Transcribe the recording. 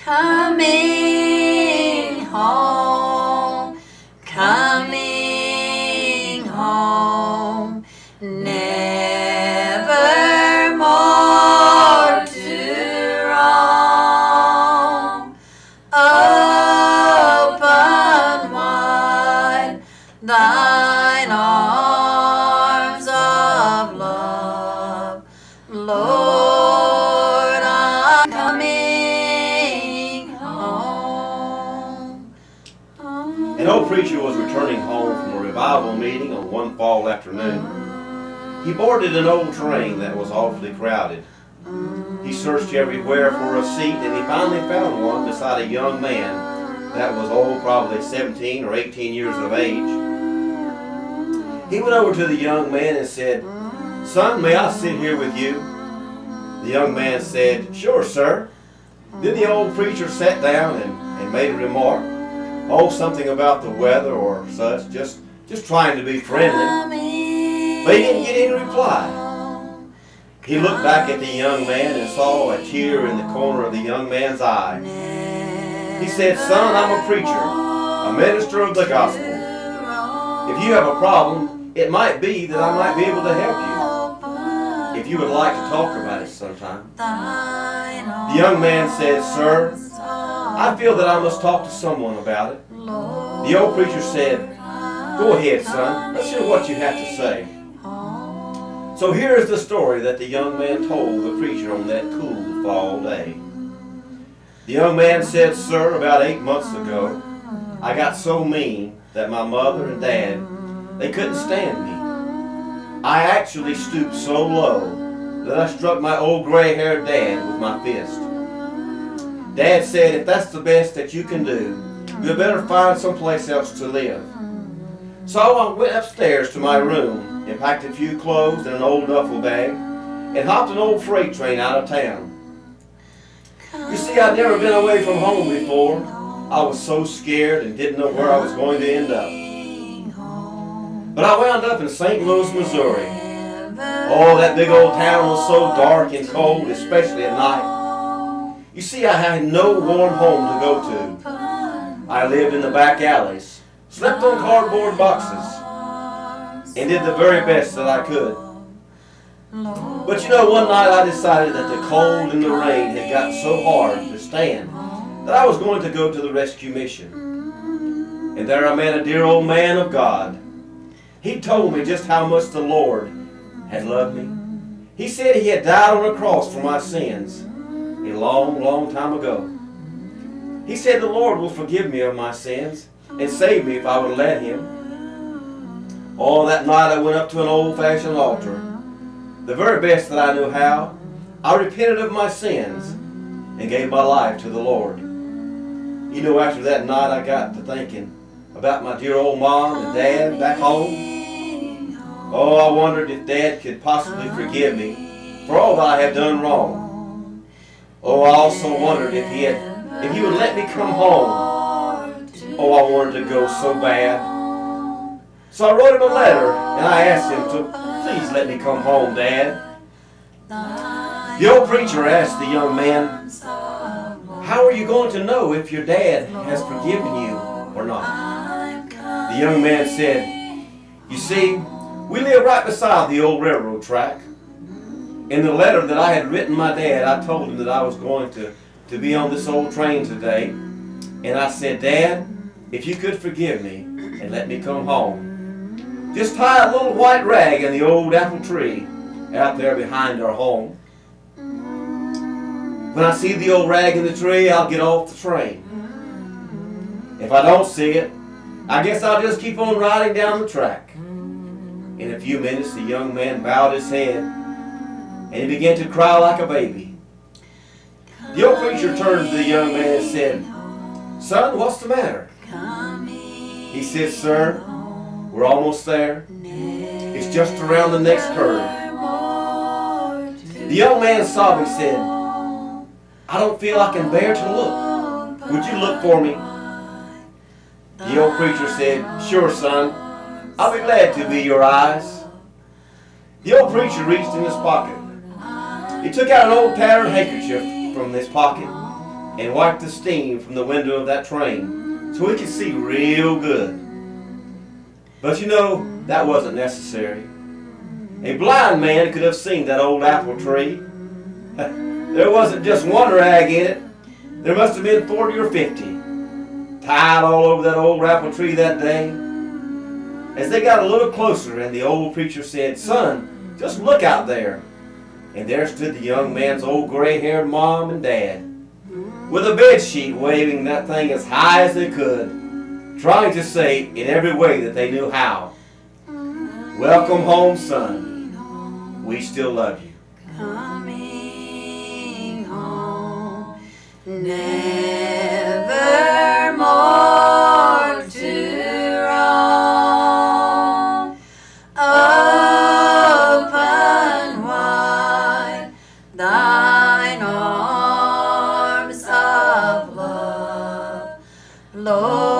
Coming home, coming home, never more to roam. Open wide thine arms of love, Lord, I'm coming home. An old preacher was returning home from a revival meeting on one fall afternoon. He boarded an old train that was awfully crowded. He searched everywhere for a seat, and he finally found one beside a young man that was probably 17 or 18 years of age. He went over to the young man and said, "Son, may I sit here with you?" The young man said, "Sure, sir." Then the old preacher sat down and made a remark. Oh, something about the weather or such, just trying to be friendly. But he didn't get any reply. He looked back at the young man and saw a tear in the corner of the young man's eye. He said, "Son, I'm a preacher, a minister of the gospel. If you have a problem, it might be that I might be able to help you. If you would like to talk about it sometime." The young man said, "Sir, I feel that I must talk to someone about it." The old preacher said, "Go ahead, son. Let's hear what you have to say." So here is the story that the young man told the preacher on that cool fall day. The young man said, "Sir, about 8 months ago, I got so mean that my mother and dad, they couldn't stand me. I actually stooped so low that I struck my old gray-haired dad with my fist. Dad said, if that's the best that you can do, you better find someplace else to live. So I went upstairs to my room and packed a few clothes in an old duffel bag and hopped an old freight train out of town. You see, I'd never been away from home before. I was so scared and didn't know where I was going to end up. But I wound up in St. Louis, Missouri. Oh, that big old town was so dark and cold, especially at night. You see, I had no warm home to go to. I lived in the back alleys, slept on cardboard boxes, and did the very best that I could. But you know, one night I decided that the cold and the rain had gotten so hard to stand that I was going to go to the rescue mission. And there I met a dear old man of God. He told me just how much the Lord had loved me. He said he had died on a cross for my sins a long, long time ago. He said the Lord will forgive me of my sins and save me if I would let him. Oh, that night I went up to an old-fashioned altar. The very best that I knew how, I repented of my sins and gave my life to the Lord. You know, after that night I got to thinking about my dear old mom and dad back home. Oh, I wondered if Dad could possibly forgive me for all that I had done wrong. Oh, I also wondered if he would let me come home. Oh, I wanted to go so bad. So I wrote him a letter and I asked him to please let me come home, Dad. The old preacher asked the young man, "How are you going to know if your dad has forgiven you or not?" The young man said, "You see, we live right beside the old railroad track. In the letter that I had written my dad, I told him that I was going to be on this old train today. And I said, Dad, if you could forgive me and let me come home, just tie a little white rag in the old apple tree out there behind our home. When I see the old rag in the tree, I'll get off the train. If I don't see it, I guess I'll just keep on riding down the track." In a few minutes, the young man bowed his head and he began to cry like a baby. The old preacher turned to the young man and said, "Son, what's the matter?" He said, "Sir, we're almost there. It's just around the next curve." The young man sobbing said, "I don't feel I can bear to look. Would you look for me?" The old preacher said, "Sure, son. I'll be glad to be your eyes." The old preacher reached in his pocket. He took out an old tattered handkerchief from his pocket. and wiped the steam from the window of that train so he could see real good. But you know, that wasn't necessary. A blind man could have seen that old apple tree. There wasn't just one rag in it. There must have been 40 or 50 tied all over that old apple tree that day. As they got a little closer, and the old preacher said, "Son, just look out there." And there stood the young man's old gray-haired mom and dad, with a bed sheet waving that thing as high as they could, trying to say in every way that they knew how, "Welcome home, son. We still love you." Coming home, never more to roam. Open wide thine arms of love, Lord.